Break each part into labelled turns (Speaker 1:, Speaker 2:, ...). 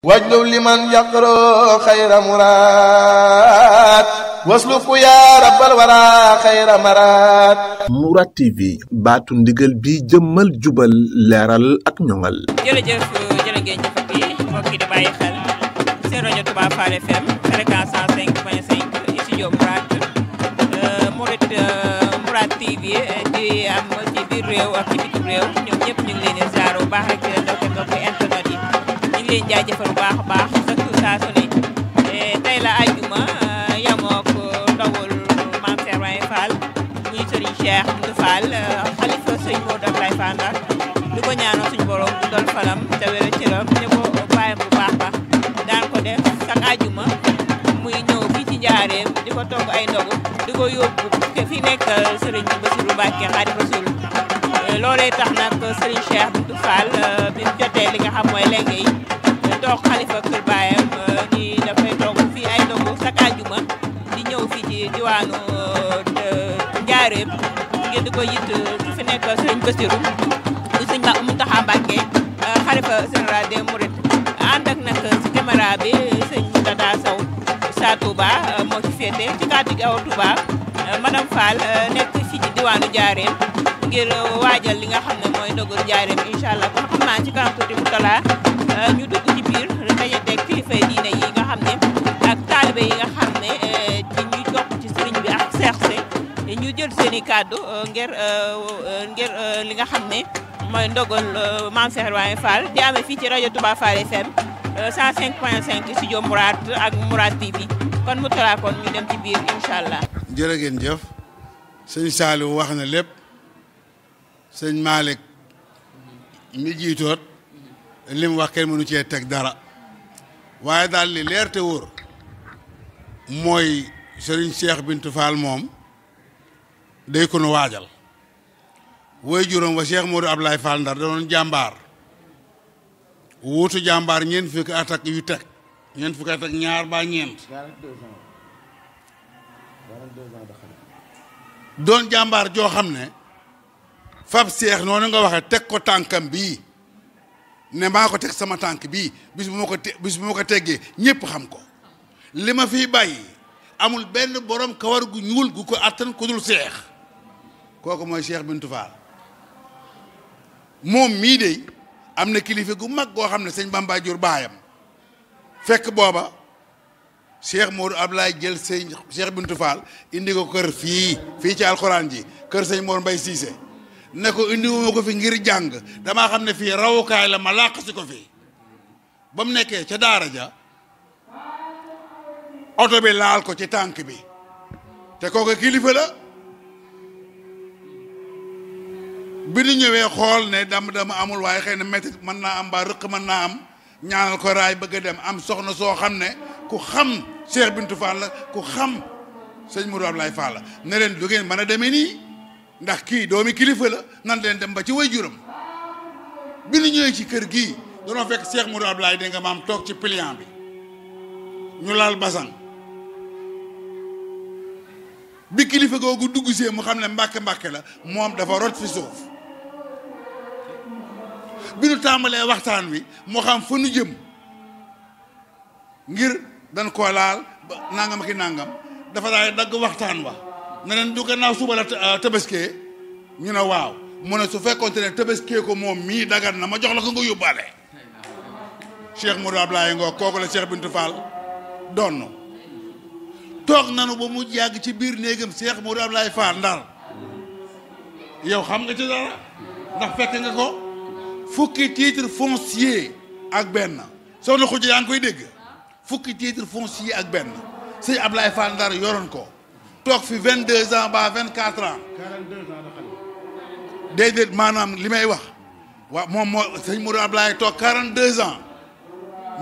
Speaker 1: wajlu liman yaqro xayra muraad wasluku yaa rabbal wara xayra maraad.
Speaker 2: Mourad TV baatu ndigal bi jëmmal jubal leeral ak ñoŋal.
Speaker 3: jërëjëf jërë ngeen jëfati mbokk yi di bàyyi xel seen rajo Touba Fall FM fréquence 105.5 studio Mourad TV di am ci biir réew ak ci bitim réew ñoom ñëpp ñu ngi leen di ziar bu baax rek di leen dokkee mbokk internet yi ñu ngi leen jaajëfal bu baax a baax surtout saa su ne tey la àjjuma yamoo ko ndawul Mame Cheikh Ibrahima Fall muy Serigne Cheikh Bintou Fall xalifa Serigne Modou Abdoulaye Fall Ndar di ko ñaanal suñu borom dol falam te wér cëram ñu ko bàyyam bu baax ba daan ko def chaque àjjuma muy ñëw fii ci njaareem di ko togg ay ndogu di ko yóbbu fi nekk Serigne Bassirou Mbacké Khadimu Rasul loolee tax nag Serigne Cheikh Bintou Fall bi mu jotee li nga xam mooy léegi toog xalifa kër baayam ni dafay toog fii ay ndogu chaque àjjuma di ñëw fii ci diwaanu njaareem ngeen di ko yitt ci fi nekk Serigne Bassirou di Serigne Mountakha Mbacké xalifa général des Mourides ànd ak nag ci caméra bi Serigne Dada Sow sa Touba moo ci féete ci kàddu gi aw Touba madame Fall nekk fii ci diwaanu Njaareem ngir waajal li nga xam ne mooy ndogal Njaareem incha allah kon xam naa ci kanam tuuti mu talaa ñu dugg ci biir dajanteeg kilifa diine yi nga xam ne ak taalibe yi nga xam ne ci ñuy topp ci sëriñ bi ak seexse ñu jël seen i kàddu ngir li nga xam ne mooy ndogal Mame Cheikh Ibrahima Fall di amee fii ci rajo Touba Fall FM 105.5 studio Mourad ak Mourad TV kon mu talaa kon ñu dem ci biir incha allah.
Speaker 4: jërë ngeen jëf sëñ Saliou wax na lépp sëñ Malick mi jiitoot li mu wax kenn mënu cee teg dara waaye daal li leer te wóor mooy Serigne Cheikh Bintou Fall moom day ko nu waajal woy juróom wa Cheikh Modou Abdoulaye Fall Ndar da doon jàmbaar wuutu jàmbaar ñeent fukki at ak yu teg ñeent fukki at ak ñaar ba ñeent doon jàmbaar joo xam ne fab seex noonu nga waxe teg ko tànkam bii ne maa ko teg sama tànk bii bis bu ma ko teggee ñépp xam ko li ma fiy bàyyi amul benn borom kawar gu ñuul gu ko attan ku dul seex kooku mooy Cheikh Bintou Fall moom mii de am na kilifa gu mag goo xam ne sëñ Bamba jur baayam fekk booba Cheikh Modou Abdoulaye jël sëñ Cheikh Bintou Fall indi ko kër fii ci alxuraan ji kër sëñ Mor Mbay Siise ne ko indiwuma ko fi ngir jàng damaa xam ne fii rawukaay la ma làq si ko fii ba mu nekkee ca daara ja oto bi laal ko ci tànk bi te kooku kilifa la bi ñu ñëwee xool ne dama amul waaye xëy na métti mën naa am ba rëq mën naa am ñaanal ko raay bëgg a dem am soxna soo xam ne ku xam Cheikh Bintou Fall la ku xam sëñ Modou Abdoulaye Fall la ne leen du ngeen mën a demee nii ndax kii doomi kilifa la nan leen dem ba ci way juram bi ñu ñëwee ci kër gii danoo fekk Cheikh Modou Abdoulaye da nga maam toog ci pliant bi ñu laal basang bi kilifa googu dugg see mu xam ne mbàkke la moom dafa rot fi suuf bi ñu tàmbalee waxtaan wi moo xam fa nu jëm ngir dañ koo laal ba nangam ki nangam dafa daay dagg waxtaan wa ne leen du gannaaw suba la tabaskee ñu ne waaw mu ne su fekkoonte ne tabaskee ko moom mii dagan na ma jox la ko nga yóbbaale Cheikh Modou Abdoulaye ngoo kooku la Cheikh Bintou Fall donn toog nanu ba mu yàgg ci biir néegam Cheikh Modou Abdoulaye Fall Ndar yow xam nga ci dara ndax fekk nga ko fukki titre foncier ak benn soxna Xuja yaa ngi koy dégg fukki titre foncier ak benn sëñ Abdoulaye Fall Ndar yoroon ko toog fi 22 ans ba 24 ans 42 ans de xale déedéet maanaam li may wax waaw moom moo sëñ Modou Abdoulaye toog 42 ans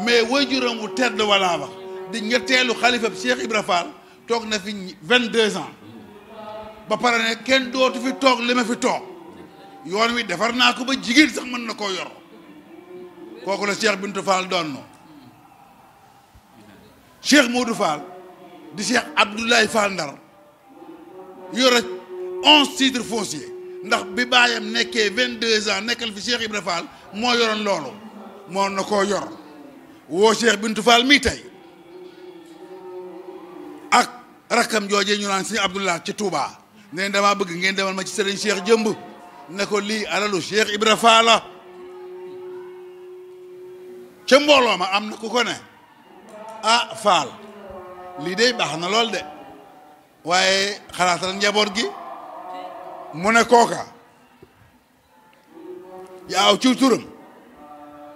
Speaker 4: mais waajuram wu tedd walaa wax di ñetteelu xalifa Cheikh Ibra Fall toog na fi 22 ans ba pare ne kenn dootu fi toog li ma fi toog yoon wi defar naa ko ba jigéen sax mën na koo yor kooku la Cheikh Bintou Fall doon Cheikh Modou Fall di Cheikh Abdoulaye Fall Ndar yore 11 titres fonciers ndax bi baayam nekkee 22 ans nekkal fi Cheikh Ibra Fall moo yoroon loolu moo na koo yor woo Cheikh Bintou Fall mii tey ak rakkam joojee ñu naan Sëñ Abdoulaye ci Touba ne damaa bëgg ngeen demal ma ci Serigne Cheikh jëmb ne ko lii alalu Cheikh Ibra Fall la ca mbooloo ma am na ku ko ne ah Fall lii de baax na lool de waaye xalaatal njaboot gi mu ne kooka yaaw ci turam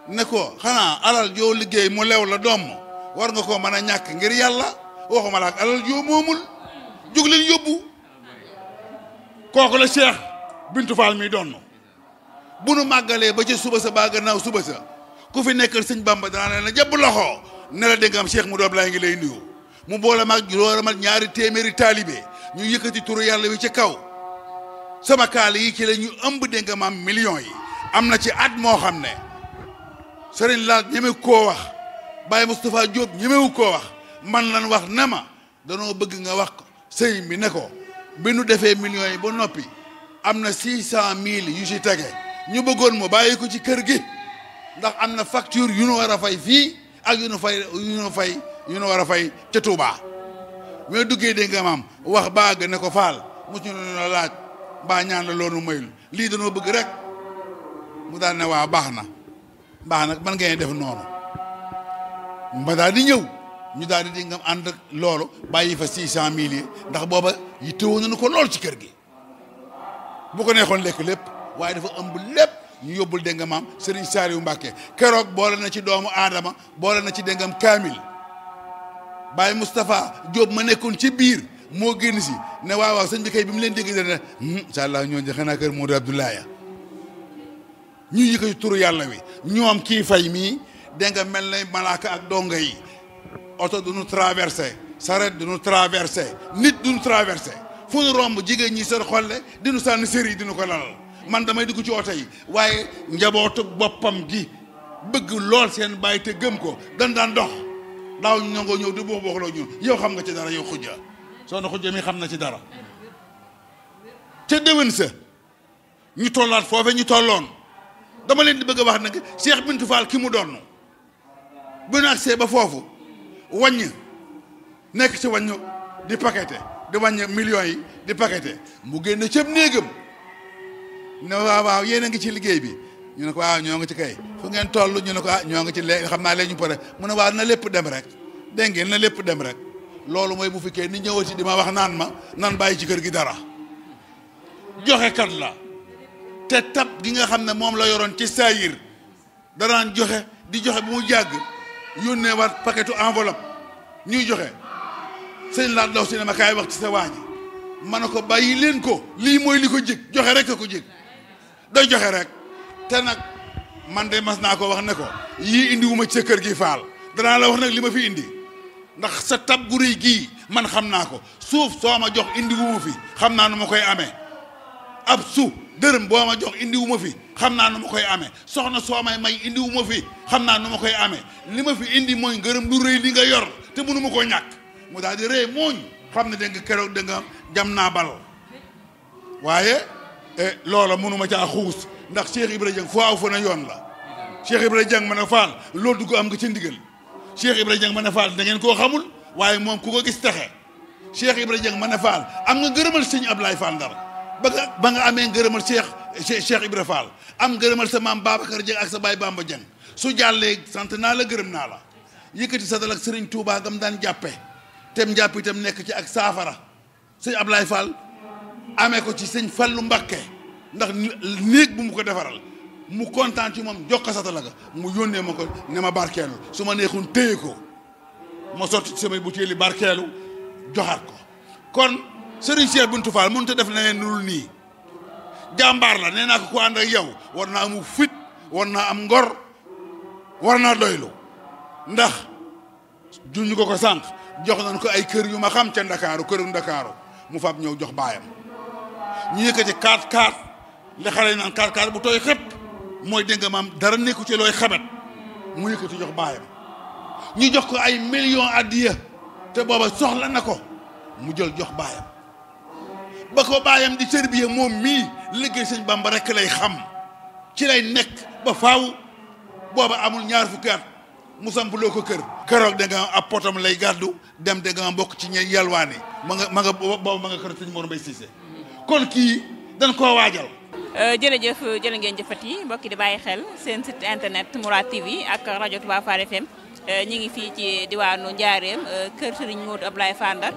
Speaker 4: ne ko xanaa alal joo liggéey mu lew la doom war nga koo mën a ñàkk ngir yàlla waxuma la ak alal joo moomul jóg leen yóbbu kooku la Cheikh Bintou Fall mi doon bu nu màggalee ba ca suba sa baa gannaaw suba sa ku fi nekkal sëñ Bamba danaa leen la jàpp loxo ne la dégg am Cheikh mu doob laa ngi lay nuyu mu boole mag juróom ak ñaari téeméeri taalibe ñu yëkkati turu yàlla wi ci kaw sama kaal yi ci la ñu ëmb dégg nga maam millions yi am na ci at moo xam ne Serigne Laat ñeme koo wax Baye Moustapha Diop ñemewu koo wax man lan wax ne ma danoo bëgg nga wax ko sëñ bi ne ko bi nu defee millions yi ba noppi am na 600 000 yu ci tege ñu bëggoon mu bàyyi ko ci kër gi ndax am na facture yu nu war a fay fii ak yu nu war a fay ca Touba mais duggee dégg nga maam wax baag ne ko Fall mosu ñu la laaj mbaa ñaan la loolu mayul lii danoo bëgg rek mu daal ne waa baax na man ngeen def noonu ma daal di ñëw ñu daal di nga ànd ak loolu bàyyi fa 600 000 yi ndax booba yittewoo nañu ko lool ci kër gi bu ko neexoon lekk lépp waaye dafa ëmb lépp ñu yóbbul dégg nga maam Serigne Saliou Mbacké keroog boole na ci doomu aadama boole na ci déngam kaamil Baye Moustapha Diop ma nekkoon ci biir moo génn si ne waaw sëñ bi kay bi mu leen dégg dana incha allah ñoo di xanaa kër Modou Abdoulaye ñuy yëkkati turu yàlla wi ñoom kii fay mii dégg nga mel na malaaka ak donga yi oto du ñu traversé saret du ñu traversé nit du ñu traversé fu ñu romb jigéen ñi seen xolle di ñu sànni sër yi dinu ko lalal man damay dugg ci oto yi waaye njabootu boppam gi bëgg lool seen bàyyi te gëm ko dan daan dox daaw ñu nangoo ñëw di boox booxloo ñun yow xam nga ci dara yow xujja soxna xujja mi xam na ci dara te déwén sa ñu tollaat foofe ñu tolloon dama leen di bëgg a wax nag Cheikh Bintou Fall ki mu doon bu ñu agsee ba foofu wàññ nekk ci wàññ di paqueté di wàññ millions yi di paqueté mu génn cëb néegam ne waaw yéen a ngi ci liggéey bi ñu ne ko waaw ñoo ngi ci kay fu ngeen toll ñu ne ko ñoo ngi ci léegi xam naa léegi ñu pare mu ne waaw na lépp dem rek dégg ngeen na lépp dem rek loolu mooy bu fekkee ni ñëwati di ma wax naan ma nan bàyyi ci kër gi dara joxe kat la te tab gi nga xam ne moom la yoroon ci saayir danaan joxe di joxe bu mu jàgg yónnee waat paquetu enveloppe ñuy joxe sëñ Laat daw si ne ma kaay wax ci sa waa ji ma ne ko bàyyi leen ko lii mooy li ko jég joxe rek a ko jég day joxe rek te nag man de mas naa ko wax ne ko yii indi wu ma ci sa kër gi Faal danaa la wax nag li ma fi indi ndax sa tab gu rëy gii man xam naa ko suuf soo ma jox indi wu ma fi xam naa nu ma koy amee ab su dërëm boo ma jox indi wu ma fi xam naa nu ma koy amee soxna soo may indi wu ma fi xam naa nu ma koy amee li ma fi indi mooy ngërëm lu rëy li nga yor te mënu ma koo ñàkk mu daal di rëy mooñ xam ne dégg nga keroog dégg nga jam naa bal waaye loola mënu ma caa xuus ndax Cheikh Ibra Dieng foo aw fa na yoon la Cheikh Ibra Dieng ma ne Fall loolu dugg am nga ca ndigal Cheikh Ibra Dieng ma ne Fall da ngeen koo xamul waaye moom ku ko gis texe Cheikh Ibra Dieng ma ne Fall am nga ngërëmal sëñ Ablaye Fall Ndar ba nga amee ngërëmal Cheikh Ibra Fall am ngërëmal sa maam Babacar Dieng ak sa baay Bamba Dieng su jàllee sant naa la gërëm naa la yëkkati sa dal ak Serigne Touba gam daan jàppe tem jàpp itam nekk ci ak saafara sëñ Ablaye Fall amee ko ci sëñ Fallu Mbakke ndax néeg bu mu ko defaral mu kontaan ci moom jox ko satala ga mu yónnee ma ko ne ma barkeelu su ma neexoon téye ko ma sotti ci samay butéeli barkeelu joxaat ko kon Serigne Cheikh Bintou Fall mënut a def leneen lu nii jàmbaar la nee naa ko ku ànd ak yow war naa amu fit war naa am ngor war naa doylu ndax juñu ko sànq jox nañ ko ay kër yu ma xam ca Ndakaaru këru Ndakaaru mu fab ñëw jox baayam ñu yëkkati 4x4 li xale yi naan 4x4 bu tooy xëpp mooy dégg nga maam dara nekku ci looy xamet mu yëkkati jox baayam ñu jox ko ay millions addiya te booba soxla na ko mu jël jox baayam ba ko baayam di tërbiya moom mii liggéey sëñ Bamba rek lay xam ci lay nekk ba faaw booba amul ñaar fukki at mu sampuloo ko kër keroog da nga ab potam lay gàddu dem da nga bokk ci ñe yalwaani ma nga boobu ma nga kër sëñ Mor Mbaye Cissé kon kii dañ koo waajal.
Speaker 3: jërëjëf jërë ngeen jëfati mbokki di bàyyi xel seen site internet Mourad TV ak rajo Touba Fall FM ñi ngi fii ci diwaanu Njaareem kër Serigne Modou Abdoulaye Fall Ndar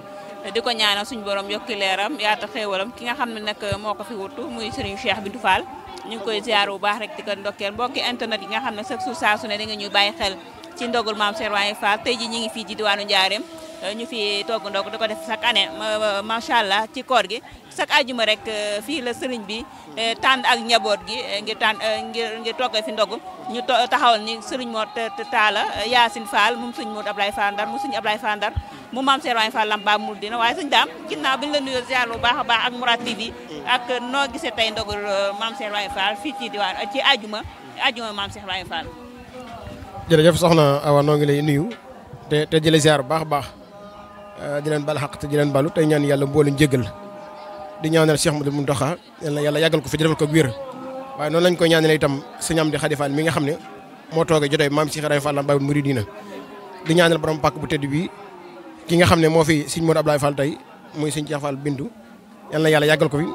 Speaker 3: di ko ñaanal suñu borom yokki leeram yaata xéewalam ki nga xam ne nag moo ko fi wutu muy Serigne Cheikh Bintou Fall ñu ngi koy ziar bu baax rek di ko ndokkeel mbokki internet yi nga xam ne chaque jour saa su ne da nga ñuy bàyyi xel ci ndogul Maam Cheikh Ibrahima Fall tey ji ñi ngi fii ci diwaanu Njaareem ñu fi togg ndog di ko def chaque année macha allah ci koor gi chaque ajuma rek fii la sëriñ bi tànn ak njaboot gi ngir togg fi ndog ñu taxawal ni sëriñ Mor Talla Yacine Fall moom sëriñ Modou Abdoulaye Fall Ndar mu sëriñ Abdoulaye Fall Ndar mu Maam Cheikh Ibrahima Fall Lamp Baabul Mouridina waaye sëñ daam ginnaaw bi ñu la nuyoo ziar bu baax a baax ak Mourad TV ak noo gisee tey ndogul Maam Cheikh Ibrahima Fall fii ci diwaan ci ajuma Maam Cheikh Ibrahima Fall.
Speaker 5: jërëjëf soxna Awa noo ngi lay nuyu te di la ziar bu baax a baax di leen bal xaq te di leen balu tey ñaan yàlla mboolem jéggal di ñaanal Cheikh Mouhamadou Mountakha yàlla yàggal ko fi defal ko wér waaye noonu lañ koy ñaanalee itam sëñ Amdi Khady Fall mi nga xam ne moo toogee jotee Maam Cheikh Ibrahima Fall Lamp Baabul Mouridina di ñaanal borom pàkk bu tedd bi ki nga xam ne moo fi sëñ Modou Abdoulaye Fall tey muy sëñ Cheikh Fall Bintou yàlla yàggal ko fi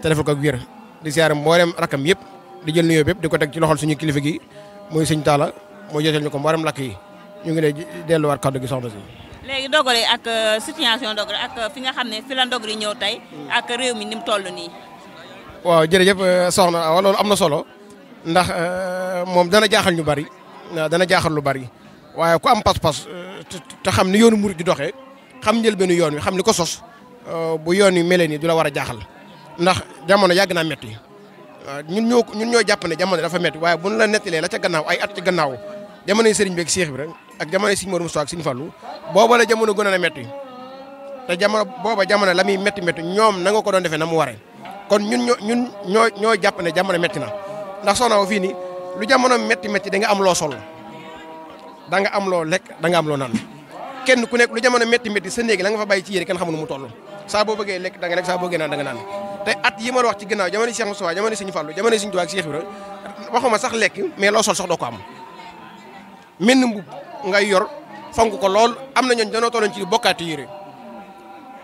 Speaker 5: te defal ko wér di ziar mboolem rakam yëpp di jël nuyoo bépp di ko teg ci loxol suñu kilifa gi muy sëñ Talla moo joteel ñu ko mboolem lakk yi ñu ngi lay delluwaat kàddu gi soxna si.
Speaker 3: léegi dogale ak situation dogale ak fi nga xam ne fi la ndog di ñëw tey ak réew mi ni mu toll nii.
Speaker 5: waaw jërëjëf soxna waaw loolu am na solo ndax moom dana jaaxal ñu bari dana jaaxal lu bari waaye ku am pas-pas te xam ni yoonu murid di doxee xam njëlbeenu yoon wi xam ni ko sos bu yoon wi melee nii du la war a jaaxal ndax jamono yàgg naa metti ñun ñoo jàpp ne jamono dafa metti waaye bu ñu la nettalee la ca gannaaw ay at ci gannaaw jamono yi sëriñ bi ak Cheikh bi rek ak jamono yi sëriñ Modou Moustapha ak sëriñ Fallou booba la jamono gën a metti te jamono la muy metti ñoom na nga ko doon defee na mu waree kon ñoo jàpp ne jamono metti na ndax soxna wa fii ni lu jamono metti da nga am loo sol da nga am loo lekk da nga am loo naan kenn ku nekk lu jamono metti sa néegi la nga fa bàyyi ci yére kenn xamul nu mu toll saa boo bëggee lekk da nga lekk saa boo bëggee naan da nga naan te at yi ma la wax ci gannaaw jamono Cheikh Moustapha jamono sëriñ Fallou jamono sëriñ Touba ak Cheikh Ibra waxuma sax lekk mais loo sol sax doo ko am menn mbub ngay yor fonk ko lool am na ñooñ danoo tolloon ci bokkaati yére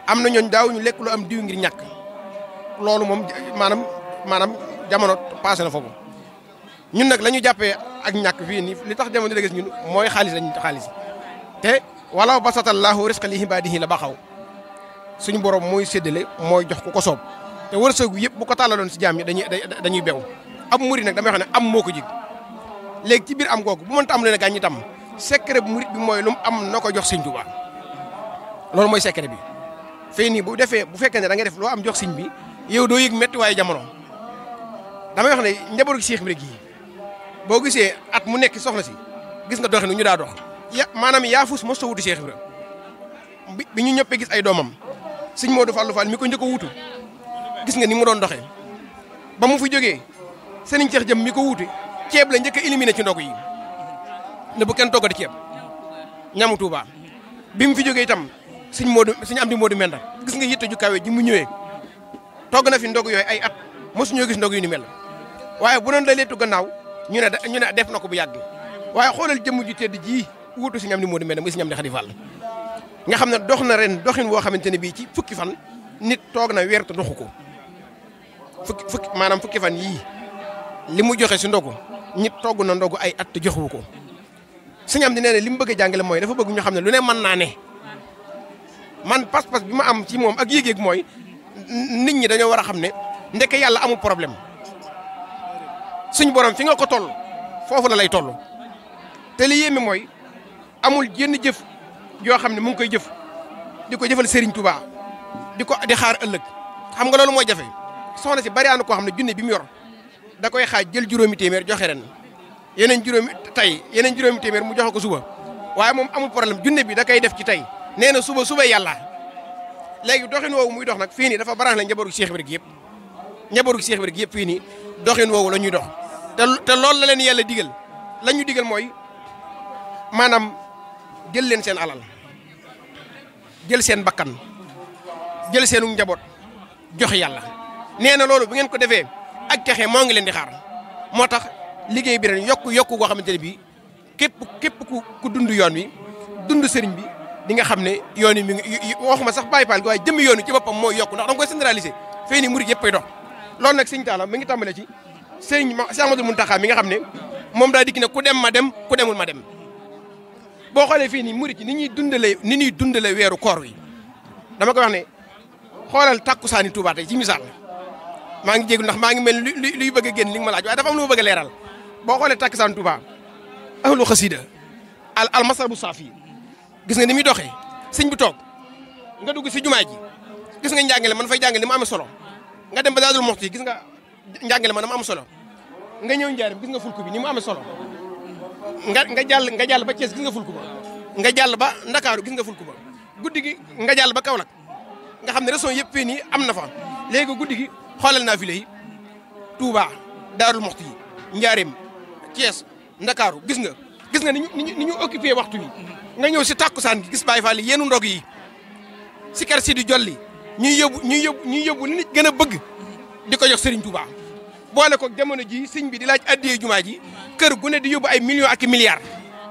Speaker 5: am na ñooñ daaw ñu lekk lu am diw ngir ñàkk loolu moom maanaam jamono passé na foofu ñun nag la ñu jàppee ak ñàkk fii nii li tax jamono léegi ñun mooy xaalis te walaw basatallahu rizqa li ibaadihi la baxaw suñu borom mooy séddale mooy jox ku ko soob te wërsëgu yëpp bu ko tàllaloon si jaam ñi dañuy bew ab murid nag damay xam ne am moo ko jig léegi ci biir am googu bu mënta am leen gaañ ñi tam secret bu murid bi mooy lu mu am na ko jox sëñ Tuubaa loolu mooy secret bi fii nii bu fekkee ne da nga def loo am jox sëñ bi yow doo yëg métti waaye jamono damay wax ne njabootu Cheikh bi rek yi boo gisee at mu nekk soxna si gis nga doxinu ñu daa dox maanaam yaa fus mos ta wutu Cheikh bi bi ñu ñëppee gis ay doomam sëñ Modou Fallou Fall mi ko njëkk a wutu gis nga ni mu doon doxee ba mu fi jógee sëriñ Cheikh Jëm mi ko wuute ceeb la njëkk a éliminé ci ndog yi ne bu kenn toggati ceeb ñamu Touba bi mu fi jógee itam sëñ Amdi Modou Menda gis nga yitte ju kawe ji mu ñëwee togg na fi ndog yooyu ay at mosuñoo gis ndog yu ni mel waaye bu doon la leetu gannaaw ñu ne def na ko bu yàgg waaye xoolal jëmm ju tedd ji wuutu sëñ Amdi Modou Menda muy sëñ Amdi Khady Fall nga xam ne dox na ren doxin woo xamante ne bii ci fukki fan nit toog na weer te doxu ko fukki fan yii li mu joxe si ndogu nit togg na ndogu ay at te joxewu ko sëñ Amdi nee na li mu bëgg a jàngale mooy dafa bëgg ñu xam ne lu ne mën naa ne man pas-pas bi ma am ci moom ak yéeg-yéeg mooy nit ñi dañoo war a xam ne ndeke yàlla amul problème suñ borom fi nga ko toll foofu la lay toll te li yéeme mooy amul jenn jëf yoo xam ne mu ngi koy jëf di ko jëfal Serigne Touba di xaar ëllëg xam nga loolu mooy jafe soxna si bari na koo xam ne junne bi mu yor da koy xaaj jël juróomi téeméer joxe ren yeneen juróomi téeméer mu joxe ko suba waaye moom amul problème junne bi da koy def ci tey nee na suba yàlla léegi doxin woowu muy dox nag fii nii dafa barax la njabootu Cheikh bi rek yëpp fii nii doxin woowu la ñuy dox te loolu la leen yàlla digal la ñu digal mooy maanaam jël leen seen alal jël seen bakkan jël seenu njaboot joxe yàlla nee na loolu bu ngeen ko defee ak texe moo ngi leen di xaar moo tax liggéey bi ren yokku goo xamante ne bii képp ku dund yoon wi dund sëriñ bi di nga xam ne yoon wi mi ngi waxuma sax Baye Fall gi waaye jëmmi yoon wi ci boppam mooy yokku ndax da nga koy généraliser fee ni murid yëpp ay dox loolu nag sëñ Talla mi ngi tàmbale ci sëriñ Cheikh Ahmadou Mountakha mi nga xam ne moom daa dikk ne ku dem ma dem ku demul ma dem boo xoolee fii nii murid yi ni ñuy dundale weeru koor wi dama koy wax ne xoolal takkusaani Touba tey ci misaal maa ngi jéggu ndax maa ngi mel luy bëgg a génn li nga ma laaj waaye dafa am lu ma bëgg a leeral boo xoolee takkusaani Touba ahlu xasida al masabu saafi gis nga ni muy doxee sëñ bi toog nga dugg si jumaa ji gis nga njàngale man fay jàngale ni mu amee solo nga dem ba Daarul Muxti gis nga njàngale man na mu am solo nga ñëw Njaaréem gis nga fulku bi ni mu amee solo nga jàll ba Thiès gis nga fulku ba nga jàll ba Ndakaaru gis nga fulku ba guddi gi nga jàll ba Kaolack nga xam ne région yëpp fii nii am na fa léegi guddi gi xoolal naa fi lay Touba Daarul Muxti Njaaréem Thiès Ndakaaru gis nga ni ñu occupé waxtu wi nga ñëw si tàkkusaan gi gis Baye Fall yi yéenu ndog yi si kar si di jolli ñuy yóbbu li nit gën a bëgg di ko jox Serigne Touba boole ko jamono ji sëñ bi di laaj addiyee jumaa ji kër gu ne di yóbbu ay millions ak milliards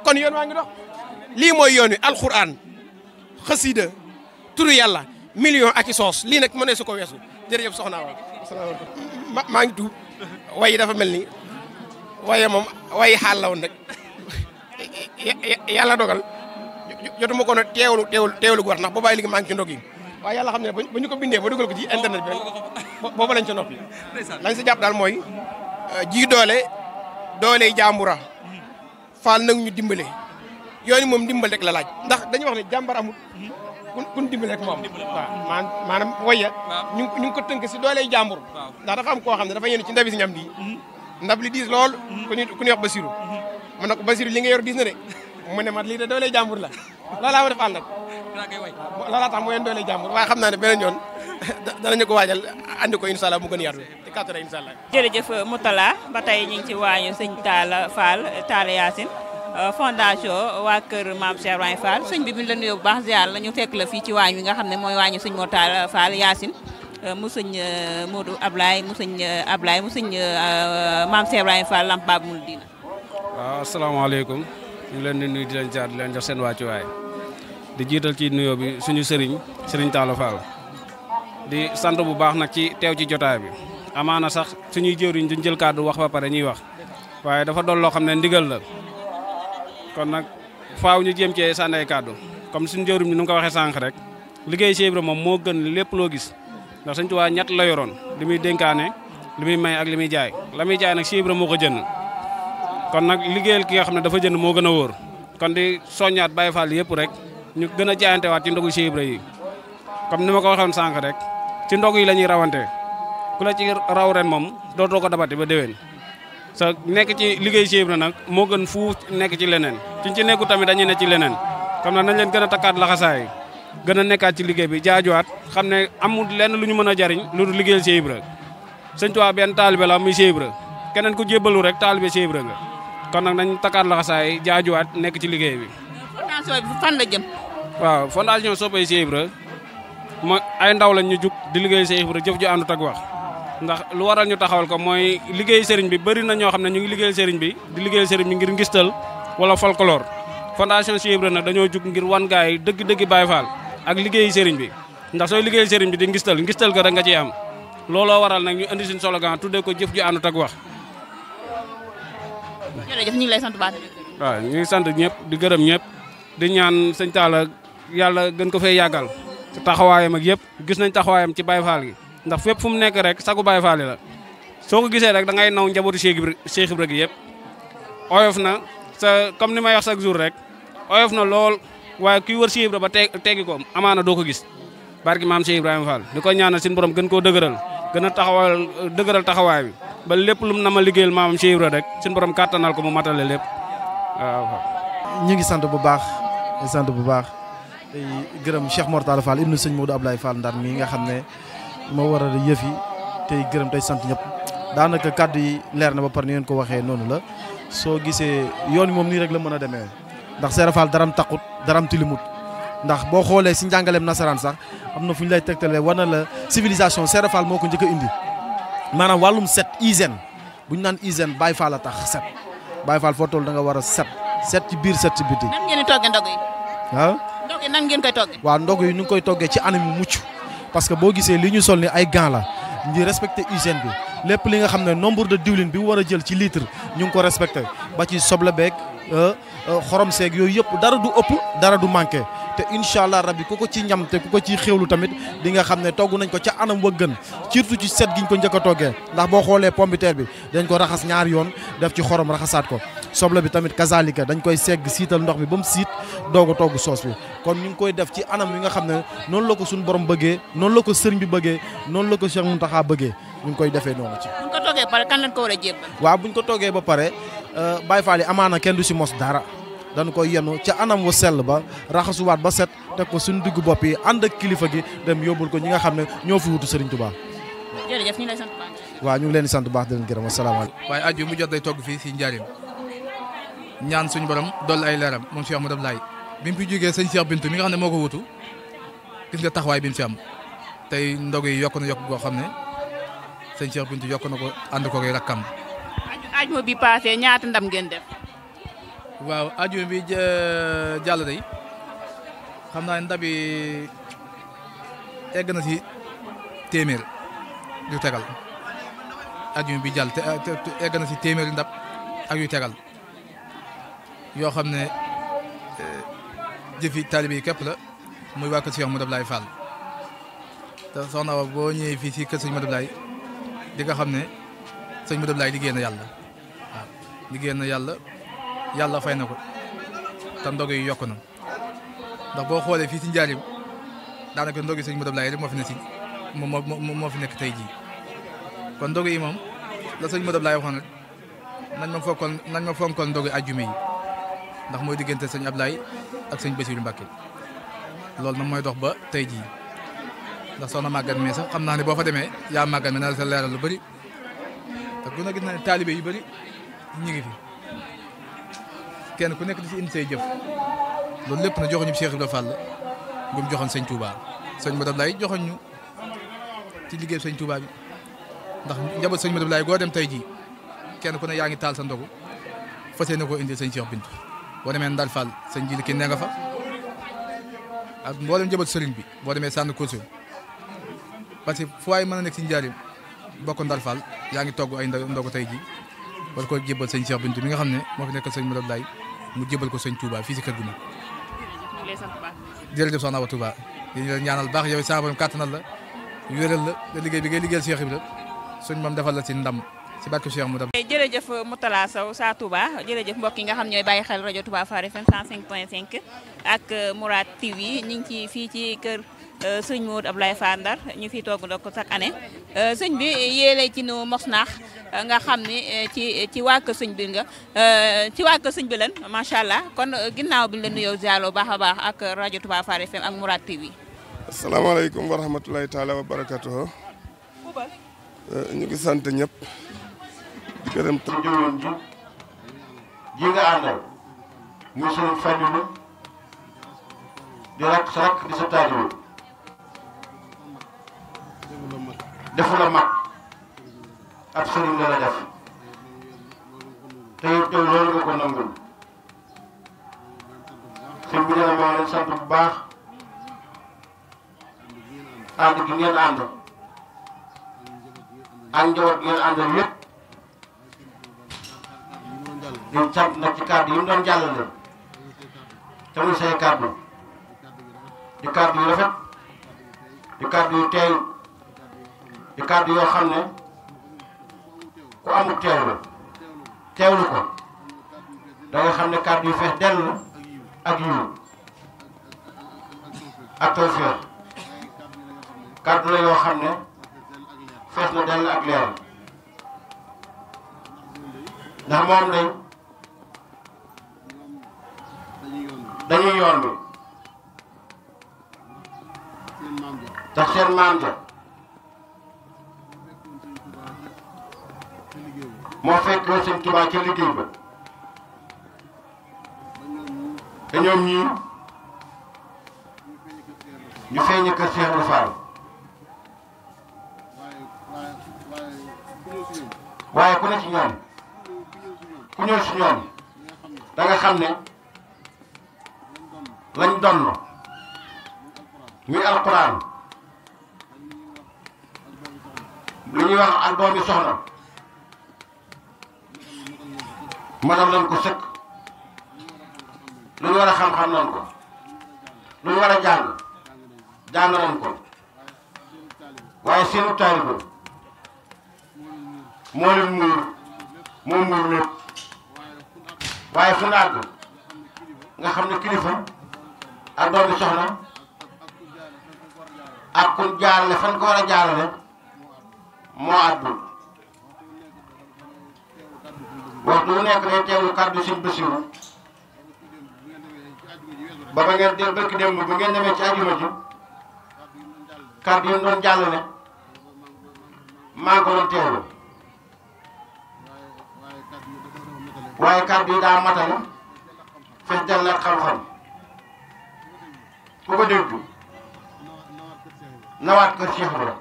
Speaker 5: kon yoon waa ngi dox lii mooy yoon wi alxuraan xasida turu yàlla million ak i soos lii nag mënee su ko weesu jërëjëf soxna wa asalaamaaleykum maa ngi tuub waaye dafa mel ni waaye moom waaye xaal la woon rek yàlla dogal jotuma ko nag teewlu gu war ndax boobaay léegi maa ngi ci ndog yi waaye yàlla xam ne ba ñu ko bindee ba dugal ko ci internet bi rek booba lañ ca noppi lañ sa jàpp daal mooy ji doole jàmbura faal nag ñu dimbale yooni moom dimbal rek la laaj ndax dañuy wax ne jàmbar amul kun dimbale rek moom waaw maanaam waya ñu ngi ko tënk si doole jàmbur ndax dafa am koo xam ne dafa yéen ci ndabi si ñam di ndab li diis lool ku ñuy wax Basiru mu ne ko Basiru li nga yor diis na de mu ne ma lii de doole jàmbur la loolaa ma def àll nag loolaa tax mu yeen doole jàmbur waaye xam naa ne beneen yoon danañu ko waajal andi ko incha allah mu gën a yaatu te kàttara incha allah.
Speaker 3: jërëjëf Moutalla ba tey ñu ngi ci waañu sëñ Talla Fall Talla Yacine fondation waa kër Maam Cheikh Ibrahima Fall sëñ bi la nuyoo bu baax ziar la ñu fekk la fii ci waañ wi nga xam ne mooy waañu sëñ Moutalla Fall Yacine mu sëñ Modou Ablaye mu sëñ Maam Cheikh Ibrahima Fall Lamp Baabul Mouridina.
Speaker 6: waaw asalaamaaleykum ñu leen di nuyu di leen jaar di leen jox seen wàccuwaay di jiital ci nuyoo bi suñu sëriñ Talla Fall di sant bu baax nag ci teew ci jotaay bi amaana sax suñuy jëwriñ duñ jël kàddu wax ba pare ñuy wax waaye dafa doon loo xam ne ndigal la kon nag faaw ñu jéem cee sànni ay kàddu comme suñu jëwriñ bi nu nga ko waxee sànq rek liggéey Cheikh Ibra moom moo gën lépp loo gis ndax Sëñ Tuubaa ñett la yoroon li muy dénkaane li muy may ak li muy jaay la muy jaay nag Cheikh Ibra moo ko jënd kon nag liggéeyal ki nga xam ne dafa jënd moo gën a wóor kon di soññaat Baye Fall yëpp rek ñu gën a jaayantewaat ci ndogu Cheikh Ibra yi comme ni ma ko waxoon sànq rek ci ndog yi la ñuy rawante ku la ci raw ren moom dootoo ko dabati ba déwén sa nekk ci liggéey Cheikh Ibra nag moo gën fu nekk ci leneen ci nekku tamit dañuy ne ci leneen comme nag nañ leen gën a takkaat laxasaay gën a nekkaat ci liggéey bi jaajuwaat xam ne amul lenn lu ñu mën a jariñ lu dul liggéeyal Cheikh Ibra Sëñ Tuubaa benn taalibe la muy Cheikh Ibra keneen ku jébbalu rek taalibe Cheikh Ibra nga kon nag nañ takkaat laxasaay jaajuwaat nekk ci liggéey bi.
Speaker 3: fondation bi fan la jëm.
Speaker 6: waaw fondation Soppay Cheikh Ibra mooy ay ndaw lañ ñu jug di liggéey Cheikh Ibra jëf ju àndut ak wax ndax lu waral ñu taxawal ko mooy liggéey sëriñ bi bëri na ñoo xam ne ñu ngi liggéey sëriñ bi di liggéey sëriñ bi ngir ngistal wala folklore fondation Cheikh Ibra nag dañoo jug ngir wan gaay dëgg-dëgg Baye Fall ak liggéey sëriñ bi ndax sooy liggéey sëriñ bi di ngistal ko rek nga ciy am looloo waral nag ñu indi suñu slogan tuddee ko jëf ju àndut ak wax.
Speaker 3: jërëjëf ñu ngi lay sant baax.
Speaker 6: waaw ñu ngi sant ñëpp di gërëm ñëpp di ñaan sëñ Talla yàlla gën ko fay yàggal ci taxawaayam ak yëpp gis nañ taxawaayam ci Baye Fall gi ndax fépp fu mu nekk rek sagu Baye Fall la soo ko gisee rek da ngay naw njabootu Cheikh Ibra gi yëpp oyof na sa comme ni may wax chaque jour rek oyof na lool waaye kuy wër Cheikh Ibra ba teggi ko amaana doo ko gis barki maam Cheikh Ibrahima Fall di ko ñaanal suñu borom gën koo dëgëral gën a dëgëral taxawaay bi ba lépp lu mu nama liggéeyal maamam Cheikh Ibra rek suñu borom kàttanal ko mu matale lépp waaw.
Speaker 7: ñu ngi sant bu baax tey gërëm Cheikh Mor Talla Fall ibnu sëñ Modou Ablaye Fall Ndar mi nga xam ne moo war a yëf yi tey gërëm tey sant ñëpp daanaka kàddu yi leer na ba par ni ngeen ko waxee noonu la soo gisee yoon moom nii rek la mën a demee ndax Seera Fall daram taqut daram tilimut ndax boo xoolee si njàngaleem nasaraan sax am na fu ñu lay tegtalee war na la civilisation Seera Fall moo ko njëkk a indi maanaam wàllum set hygiène bu ñu naan hygiène Baye Fall a tax set Baye Fall foo toll da nga war a set set ci biir set ci biti.
Speaker 3: nan ngeen di toggee ndog yi.
Speaker 7: ah.
Speaker 3: ndog yi nan ngeen koy toggee.
Speaker 7: waaw ndog yi ñu ngi koy toggee ci anam yu mucc parce que boo gisee li ñu sol ni ay gants la ñu respecté hygiène bi lépp li nga xam ne nombre de diwlin bi war a jël ci litre ñu ngi ko respecté ba ci soble beeg xorom seeg yooyu yëpp dara du ëpp dara du manqué te incha allah rabbi ku ko ci ñam te ku ko ci xéwlu tamit di nga xam ne togg nañ ko ca anam wa gën surtout ci set giñ ko njëkk a toggee ndax boo xoolee pomme de terre bi dañ ko raxas ñaari yoon def ci xorom raxasaat ko soble bi tamit kazalika dañ koy segg siital ndox bi ba mu siit doog a togg soos bi kon ñu ngi koy def ci anam yi nga xam ne noonu la ko suñu borom bëggee noonu la ko sëriñ bi bëggee noonu la ko Cheikh Mountakha bëggee ñu ngi koy defee noonu ci.
Speaker 3: buñ ko toggee ba pare kan lañ ko war a jébbal.
Speaker 7: waaw buñ ko toggee ba pare Baye Fall yi amaana kenn du si mos dara dañ koy yenu ca anam wa sell ba raxasuwaat ba set teg ko suñu diggu bopp yi ànd ak kilifa gi dem yóbbul ko ñi nga xam ne ñoo fi wutu Serigne Touba.
Speaker 3: jërëjëf ñu lay sant baax.
Speaker 7: waaw ñu ngi leen di sant bu baax di leen gërëm asalaamaaleykum.
Speaker 8: waaye aju mu jot day togg fii si Njaaréem ñaan suñu borom dolli ay leeram moom Cheikh Modou Abdoulaye bi mu fi jógee sëñ Cheikh Bintou mi nga xam ne moo ko wutu gis nga taxawaay bi mu fi am tey ndog yi yokk na yokk goo xam ne sëñ Cheikh Bintou yokk na ko ànd ko koy rakkam.
Speaker 3: ajuma bi passé ñaata ndam ngeen def.
Speaker 8: waaw ajuma bi jàll day xam naa ndab yi egg na si téeméer yu tegal ajuma bi jàll te egg na si téeméer ndab ak yu tegal yoo xam ne jëfi taalibe yi képp la muy waa kër Cheikh Modou Abdoulaye Fall te soxna wa boo ñëwee fii si kër sëñ Modou Abdoulaye di nga xam ne sëñ Modou Abdoulaye liggéey na yàlla waaw liggéey na yàlla fay na ko te ndog yi yokk na ndax boo xoolee fii si Njaaréem daanaka ndog yi sëñ Modou Abdoulaye rek moo fi ne si moo fi nekk tey jii kon ndog yi moom la sëñ Modou Abdoulaye waxoon rek nañ ma fonkoon ndog yi ajjuma yi ndax mooy diggante sëñ Abdoulaye ak sëñ Bassirou Mbacké loolu nag mooy dox ba tey jii ndax soxna màggat mi sax xam naa ne boo fa demee yaa màggat mi na la sa leeral lu bëri te ku ne gis na ne taalibe yu bëri ñu ngi fi kenn ku nekk di si indi say jëf loolu lépp na joxoñu Cheikh Ibrahima Fall bu mu joxoon sëñ Touba sëñ Modou Abdoulaye joxoñ ñu ci liggéey sëñ Touba bi ndax njaboot sëñ Modou Abdoulaye goo dem tey jii kenn ku ne yaa ngi taal sa ndogu fas yéene koo indi sëñ Cheikh Bintou boo demee Ndal Fall sëñ Jili Kine nga fa ak mboolem njaboot sëriñ bi boo demee sànn koso parce que fu waay mën a nekk si Njaaréem bokk Ndal Fall yaa ngi togg ay ndogu tey jii war koo jébal sëñ Cheikh Bintou mi nga xam ne moo fi nekkal sëñ Modou Abdoulaye mu jébal ko sëñ Touba fii si kër gu mag. jërëjëf soxna wa Touba di la ñaanal baax yow saa borom kàttanal la wéral la te liggéey bi ngay liggéeyal Cheikh Ibrahima suñ moom defal la si ndam si barke Cheikh Modou Abdoulaye.
Speaker 3: jërëjëf Moutala Sow saa Touba jërëjëf mbokk yi nga xam ñooy bàyyi xel rajo Touba Fall FM 105.5 ak Mourad TV ñu ngi ci fii ci kër sëñ Modou Abdoulaye Fall Ndar ñu fiy togg ndog chaque année sëñ bi yéele ci nu mos naax nga xam ni ci waa kër sëñ bi nga ci waa kër sëñ bi leen macha allah kon ginnaaw bi ñu la nuyoo zialo baax a baax ak rajo Touba Fall FM ak Mourad TV.
Speaker 1: asalaamaaleykum wa rahmatulahi taala wa barakatuh ñu ngi sant ñëpp di gërëm te jëwoon ji nga àndal muy sunu famille di rakk sa rakk di sa taalibe defu la mag ab sëriñ la def te it loolu nga ko nangul sëñ bi dana maa leen sant bu baax ànd gi ngeen ànd ak njaboot gi ngeen àndal lépp di sant nag ci kàddu yi mu doon jàllale te muy say kàddu di kàddu yu rafet di kàddu yu teey di kàddu yoo xam ne ku amul teewlu ko da nga xam ne kàddu yu fees dell ak yiw ak tawfeex kàddu la yoo xam ne fees na dell ak leer ndax moom day dañuy yoon bi tax seen maam ja moo fekk woon seen Tuubaa ca liggéey ba te ñoom ñii ñu feeñe kër Cheikh Ibra Fall waaye ku ne ci ñoom ku ñëw ci ñoom da nga xam ne lañ donn muy alquran li ñuy wax ak doomi soxna matal nañ ko sëkk lu ñu war a xam-xam nañ ko lu ñu war a jàng nañ ko waaye seenu taalibe moo leen muur moo muur lépp waaye fu ñu àgg nga xam ne kilifa ak doomi soxna ak ku jaarale fan ko war a jaarale moo àddu waxtu bu nekk day teewlu kàddu Sëñ Basiru ba ngeen dem bëkk démb ba ngeen demee ci ajuma ji kàddu yi doon jàllale maa ngi ko doon teewlu waaye kàddu yi daa matale fees dell ak xam-xam ku ko dégg nawaat kër Cheikh Ibra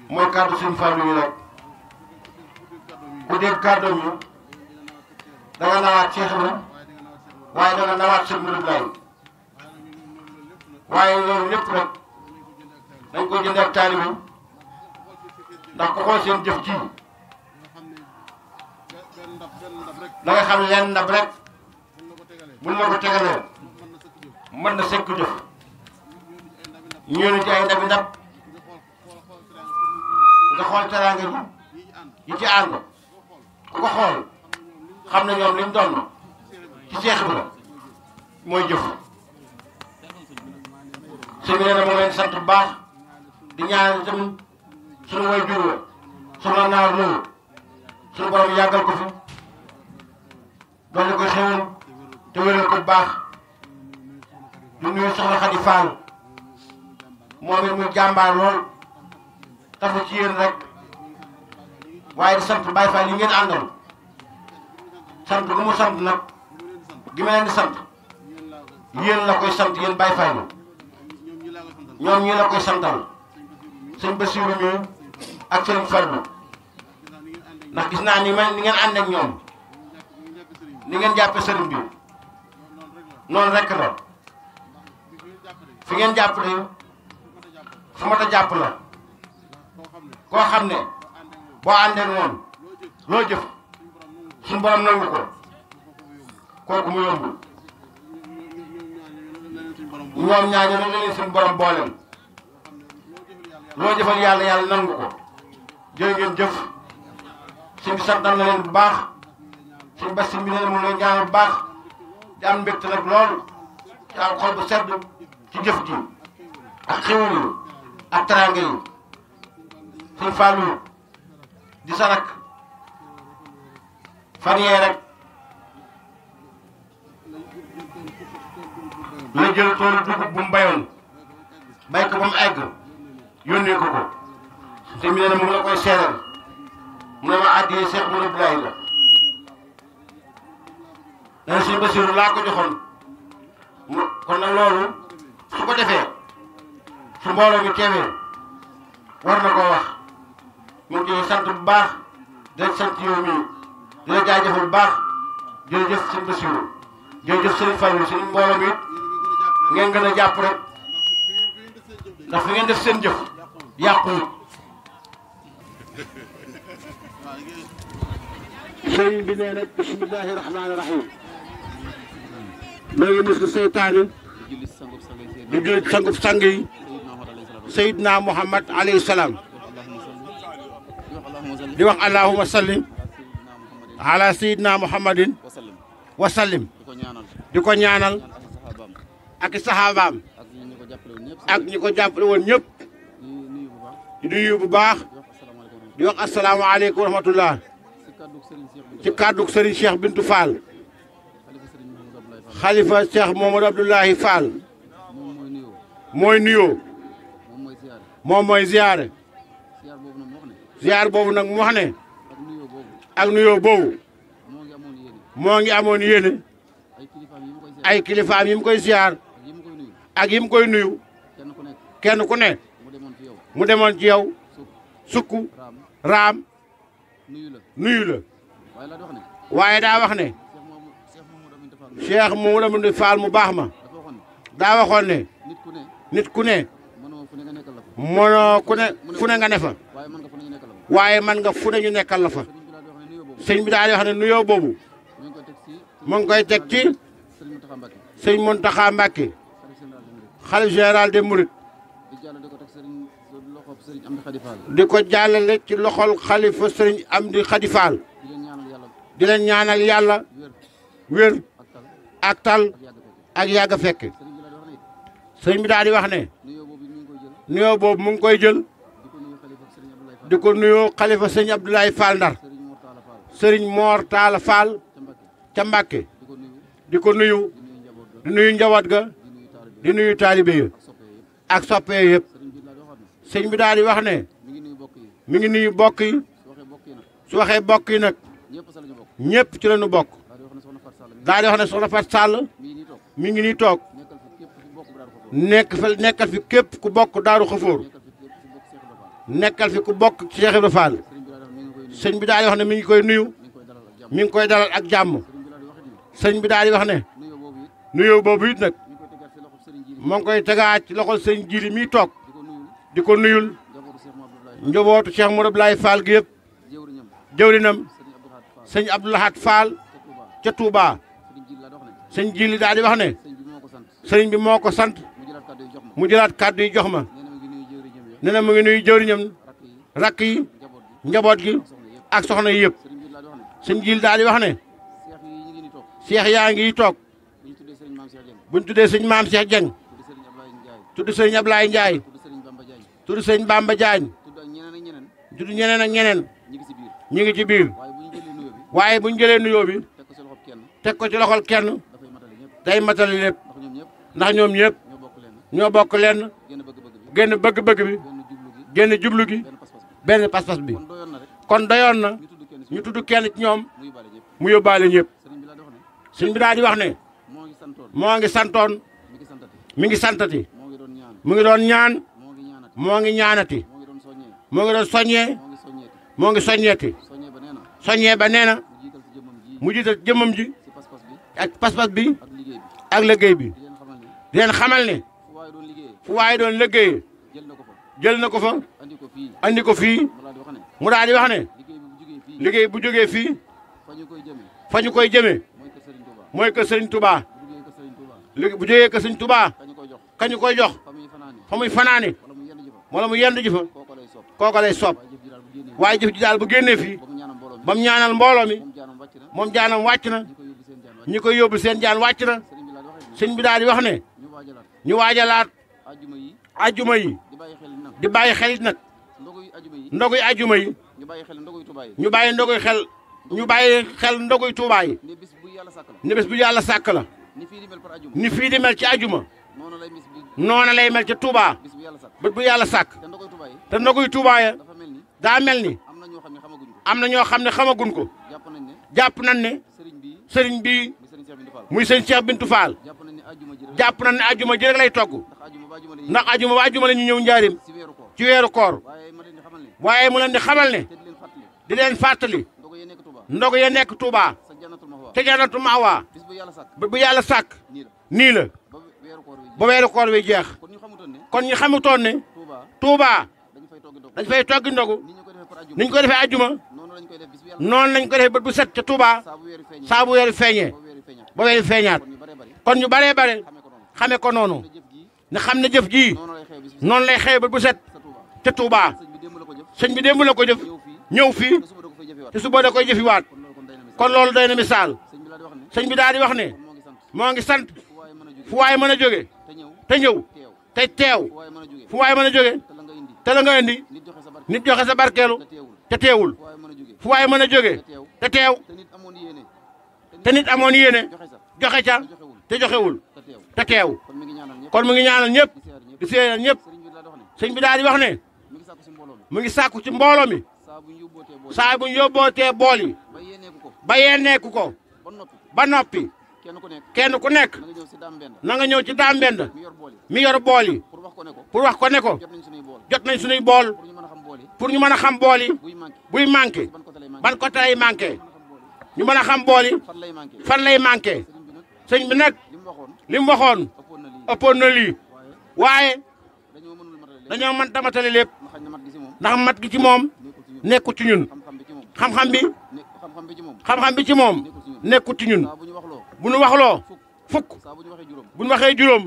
Speaker 1: mooy kàddu Sëñ Fallu yi rek ku dégg kàddoom yi danga nawaat Cheikh Ibra waaye danga nawaat Sëñ Modou Abdoulaye waaye loolu lépp rek dañ ko jënd ak taalibe ndax ku xool seen jëf ji da nga xam leen ndab rek buñ la ko tegalee mën na sekk jëf ñëw ci ay ndabi ndab nga xool teraanga ji yi ci ànd ku ko xool xam ne ñoom liñ doon ci Seex Ibra mooy jëf sëñ bi nee na moo leen sant bu baax di ñaanal itam suñu way jur la soxna naar loolu suñu borom yàggal ko fi doon ko xewal te wéral ko bu baax du nuyu soxna Xadi Faal moom it muy jàmbaar lool tafu ci yéen rek waaye di sant Baay Faal yi ngeen àndal sant gu mu sant nag gi ma leen di sant yéen la koy sant yéen Baay Faal ñoom ñii la koy santal Sëñ Basiru ñu ak Sëñ Fallu ndax gis naa ni ngeen ànd ak ñoom ni ngeen jàppe sëriñ bi noonu rek la fi ngeen jàpp de fu mat a jàpp la koo xam ne boo àndee moom loo jëf suñu borom nangu ko kooku mu yomb ñoom ñaañu nag leen suñu borom boolem loo jëfal yàlla yàlla nangu ko jërë ngeen jëf suñu santal na leen bu baax suñu basi bi ne mu leen ñaanal bu baax di am mbégte nag loolu di am xol bu sedd ci jëf ji ak xéwal yi ak teraanga yi suñu Fallu di sarak fan yee rek la jël toolu dugub bu mu bayoon bay ko ba mu egg yónnee ko te mi ne na mu ngi la koy seeral mu ne ma àddiyee Cheikh Modou Abdoulaye la dana Sëñ Basiru laa ko joxoon kon nag loolu su ko defee su mbooloo mi teewee war na koo wax mu ngi ciy sant bu baax di la sant yow mii di la jaajëfal bu baax jërëjëf Sëñ Basiru jërëjëf Sëñ Fallu suñu mbooloo mi ngeen gën a jàpp rek ndax fi ngeen def seen jëf yàqu sëriñ bi nee nag bismillahi rahmaani rahim noo ngi muslu seytaane di julli sangub sang yi Seydina Muhammad alayhi salaam di wax allahumma salli ala Seydina Muhammadin wa sallim di ko ñaanal ak i saxaabaam ak ñi ko jàppale woon ñëpp di nuyu bu baax di wax asalaamaaleykum wa rahmatullah ci kàddug Serigne Cheikh Bintou Fall xalifa Cheikh Mamadou Abdoulaye Fall mooy nuyoo moom mooy ziyaare ziyaar boobu nag mu wax ne ak nuyoo boobu moo ngi amoon yéene ay kilifaam yi mu koy ziyaar ak yi mu koy nuyu kenn ku ne mu demoon ci yow sukk raam nuyu la waaye daa wax ne Cheikh Mamadou Amady Fall mu baax ma daa waxoon ne nit ku ne mënoo ku ne fu ne nga ne fa waaye man nga fu ne ñu nekkal la fa sëñ bi daal di wax ne nuyoo boobu mu ngi koy teg ci sëñ Mountakha Mbacké xalif général des Mourides di ko jàllale ci loxol xalifa sëriñ Amdi Khady Fall di leen ñaanal yàlla wér ak tal ak yàgg a fekk sëriñ bi daal di wax ne nuyoo boobu mu ngi koy jël di ko nuyoo xalifa sëriñ Abdoulaye Fall Ndar sëriñ Mor Talla Fall ca Mbàkke di ko nuyu di nuyu njaboot ga di nuyu taalibe yi ak soppee yëpp sëriñ bi daal di wax ne mi ngi nuyu bokk yi su waxee bokk yi nag ñëpp ci la ñu bokk daal di wax ne soxna Fatou Sall mi ngi nii toog nekkal fi képp ku bokk Daaru Xafoor nekkal fi ku bokk Cheikh Ibra Fall sëñ bi daal di wax ne mi ngi koy nuyu mi ngi koy dalal ak jàmm sëñ bi daal di wax ne nuyoo boobu it nag moo ngi koy tegaat ci loxol sëñ Jili mi toog di ko nuyul njabootu Cheikh Modou Abdoulaye Fall gi yëpp jëwrinam sëñ Abdoulahat Fall ca Touba sëñ Jili daal di wax ne sëriñ bi moo ko sant mu jëlaat kàddu yi jox ma nee na mu ngi nuyu jëwriñam rakk yi njaboot gi ak soxna yi yëpp sëñ Jili daal di wax ne seex yaa ngi toog buñ tuddee sëñ maam Cheikh Dieng tudd sëñ Ablaye Ndiaye tudd sëñ Bamba Diagne tudd ñeneen ak ñeneen ñi ngi ci biir waaye buñ jëlee nuyoo bi teg ko ci loxol kenn day matali lépp ndax ñoom ñëpp ñoo bokk lenn génn bëgg-bëgg bi génn jublu gi benn pas-pas bi kon doyoon na ñu tudd kenn ci ñoom mu yóbbaale ñëpp sëñ bi daal di wax ne moo ngi santoon mi ngi santati mu ngi doon ñaan moo ngi ñaanati moo ngi doon soññee moo ngi soññeeti soññee ba nee na mu jiital jëmmam ji ak pas-pas bi ak liggéey bi di leen xamal ne fu waaye doon liggéey jël na ko fa andi ko fii mu daal di wax ne liggéey bu jógee fii fa ñu koy jëmee mooy kër Sëriñ Touba léegi bu jógee kër Sëriñ Touba kañu koy jox fa muy fanaane wala mu yendu ji fa kooku lay soob waaye jëf ji daal bu génnee fii ba mu ñaanal mbooloo mi moom jaanam wàcc na ñi koy yóbbu seen jaan wàcc na sëñ bi daal di wax ne ñu waajalaat ajjuma yi di bàyyi xel it nag ndoguy ajjuma yi ñu bàyyi ndoguy xel ñu bàyyi xel ndoguy Tuubaa yi ne bés bu yàlla sàkk la ni fii di mel ci ajjuma noona lay mel ca Tuubaa bés bu yàlla sàkk te ndoguy Tuubaa ya daa mel ni am na ñoo xam ne xamaguñ ko jàpp nañ ne sëriñ bii muy sëñ Cheikh Bintou Fall jàpp nañ ne ajjuma ji rek lay togg ndax ajjuma ba ajjuma la ñu ñëw njaarim ci weeru koor waaye mu leen di xamal ne di leen fàttali ndogu ya nekk Touba te Jannatul Mahwa bu yàlla sàkk nii la ba weeru koor wi jeex kon ñu xamutoon ne Touba dañ fay toggi ndogu niñ ko defee ajjuma noonu lañ ko defee bët bu set ca Touba saa bu weeru feeñee ba weeru feeñaat kon ñu baree bare xame ko noonu ne xam ne jëf jii noonu lay xew bët bu set ca Touba sëñ bi démb la ko jëf ñëw fii te suba da koy jëfiwaat kon loolu doy na misaal sëñ bi daal di wax ne moo ngi sant fu waay mën a jóge te ñëw te teew fu waay mën a jóge te la nga indi nit joxe sa barkeelu te teewul fu waay mën a jóge te teew te nit amoon yéene joxe ca te joxewul te teew kon mu ngi ñaanal ñëpp di séenal ñëpp sëñ bi daal di wax ne mu ngi sàkku ci mbooloo mi saa bu ñu yóbbootee bool yi ba yenneeku ko ba noppi kenn ku nekk na nga ñëw ci daam mbend mi yor bool yi pour wax ko ne ko jot nañ suñuy bool pour ñu mën a xam bool yi buy manqué ban côté lay manqué ñu mën a xam bool yi fan lay manqué sëñ bi nag li mu waxoon ëppoon na lii waaye dañoo mën tamatale lépp ndax mat gi ci moom nekkul ci ñun xam-xam bi ci moom nekkul ci ñun bu nu waxloo fukk bu nu waxee juróom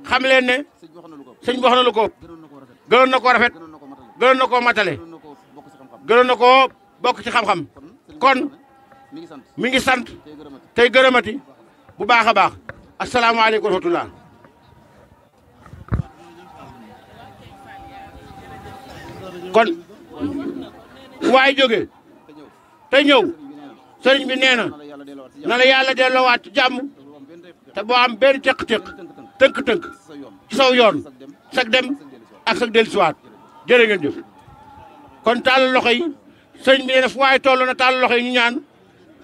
Speaker 1: xam leen ne sëñ bi wax na lu ko gënoon na koo rafet gënoon na koo matale gënoon na koo bokk ci xam-xam kon mi ngi sant tey gërëmati bu baax a baax asalaamaaleykum wa rahmatulah. kon waay jóge te ñëw sëriñ bi nee na la yàlla delloowaat ci jàmm te boo am benn teq-teq tënk-tënk ci saw yoon sag dem ak sag dellusiwaat jërë ngeen jëf kon taal loxo yi sëriñ bi nee na fu waay toll na taal loxo yi ñu ñaan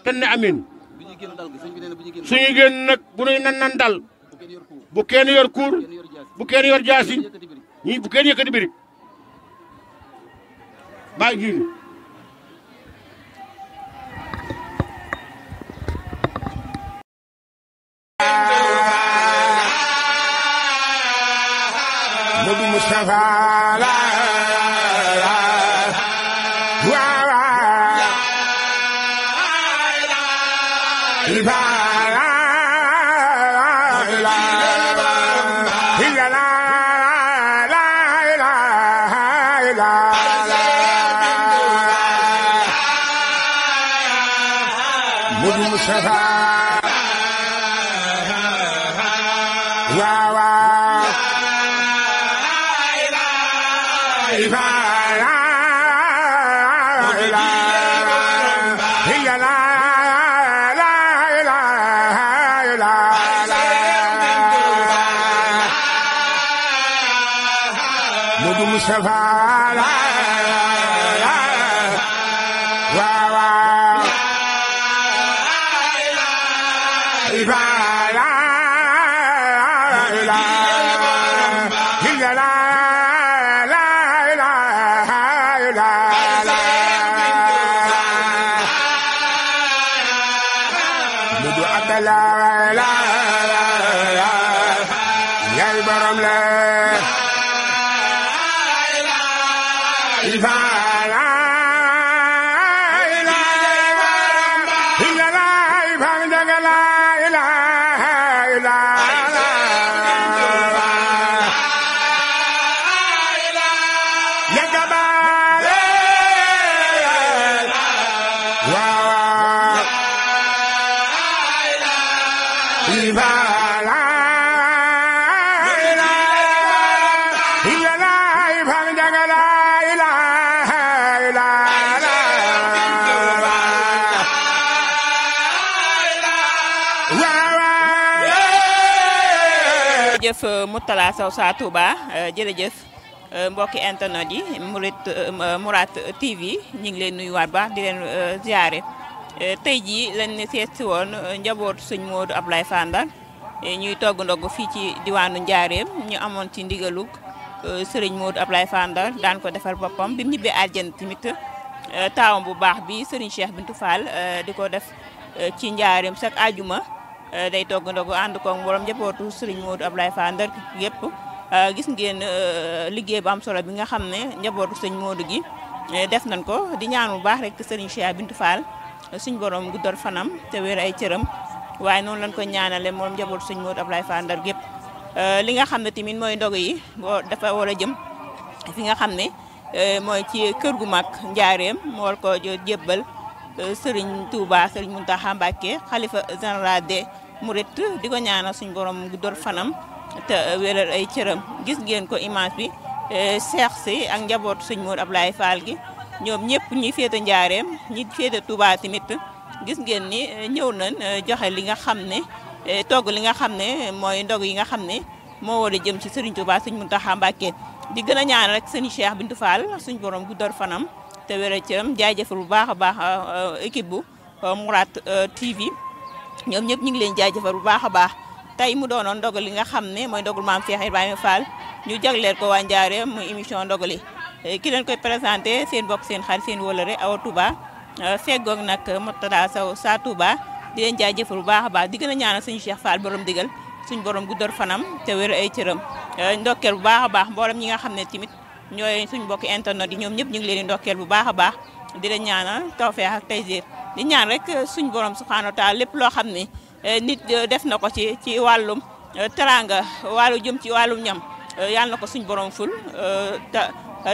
Speaker 1: te ne amin suñu génn nag bu nuy nan dal bu kenn yor kuur bu kenn yor jaasi ñi bu kenn yëkkati birig baa jiili
Speaker 9: Modou Moustapha la Modou Moustapha waaw waaw Modou Moustapha waaw waaw yaay borom la
Speaker 3: jërëjëf Mourtala Sow Sa Touba jërëjëf mbokki internet yi Mourad TV ñu ngi leen nuyuwaat baax di leen ziare tey jii lañ ne seet si woon njabootu sëñ Modou Ablaye Fall Ndar ñuy togg ndogg fii ci diwaanu Njaareem ñu amoon ci ndigalug sëriñ Modou Ablaye Fall Ndar daan ko defal boppam bi mu ñibbee àjjana tamit taawam bu baax bi sëriñ Cheikh Bintou Fall di ko def ci Njaareem chaque àjjuma day togg ndogu ànd ko mboolem njabootu Serigne Modou Ablaye Fall Ndar yëpp gis ngeen liggéey bu am solo bi nga xam ne njabootu Serigne Modou gi def nañ ko di ñaan bu baax rek Serigne Cheikh Bintou Fall suñ borom guddal fanam te wér ay cëram waaye noonu lañ ko ñaanale moom njabootu Serigne Modou Ablaye Fall Ndar yëpp li nga xam ne tamit mooy ndogu yi boo dafa war a jëm fi nga xam ne mooy ci kër gu mag Njaareem moo war ko jébbal Serigne Touba Serigne Mountakha Mbacké xalifa général de Mouride di ko ñaanal suñ borom guddal fanam te wéral ay cëram gis ngeen ko image bi Cheikh si ak njabootu sëñ Modou Ablaye Fall gi ñoom ñëpp ñi féete Njaareem ñi féete Touba tamit gis ngeen ni ñëw nañ joxe li nga xam ne togg li nga xam ne mooy ndog yi nga xam ne moo war a jëm ci Serigne Touba Serigne Mountakha Mbacké di gën a ñaan rek sëñ Cheikh Bintou Fall suñ borom guddal fanam te wéral cëram jaajëfal bu baax a baax équipe bu Mourad TV ñoom ñëpp ñu ngi leen jaajëfal bu baax a baax tey mu doonoon ndogal li nga xam ne mooy ndogul maam Cheikh Ibrahima Fall ñu jagleel ko waa Njaareem muy émission ndogali ki leen koy présenté seen bokk seen xarit seen wóolare Awa Touba feggoog nag Mourtala Sow Sa Touba di leen jaajëfal bu baax a baax di gën a ñaanal suñu Cheikh Fall borom digal suñu borom guddal fanam te wér ay cëram ndokkeel bu baax a baax mboolem ñi nga xam ne tamit ñooy suñu mbokki internet yi ñoom ñëpp ñu ngi leen di ndokkeel bu baax a baax di leen ñaanal tawfeex ak taysiir di ñaan rek suñu borom subhanahu wa taala lépp loo xam ne nit def na ko ci wàllum teranga wàllu jëm ci wàllum ñam yàlla na ko suñu borom ful te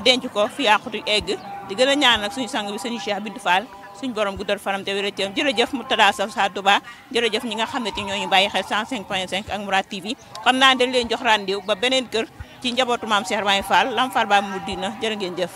Speaker 3: denc ko fi yàqutu egg di gën a ñaan nag suñu sang bi suñu Cheikh Bintou Fall suñu borom guddal fanam te wér-gu-yaram jërëjëf Moutada Sa Touba jërëjëf ñi nga xam ne ti ñooñu bàyyi xel 105.5 ak Mourad TV xam naa dañ leen jox rendez-vous ba beneen kër ci njabootu maam Cheikh Baye Fall Lam Fall ba mu dina jërë ngeen jëf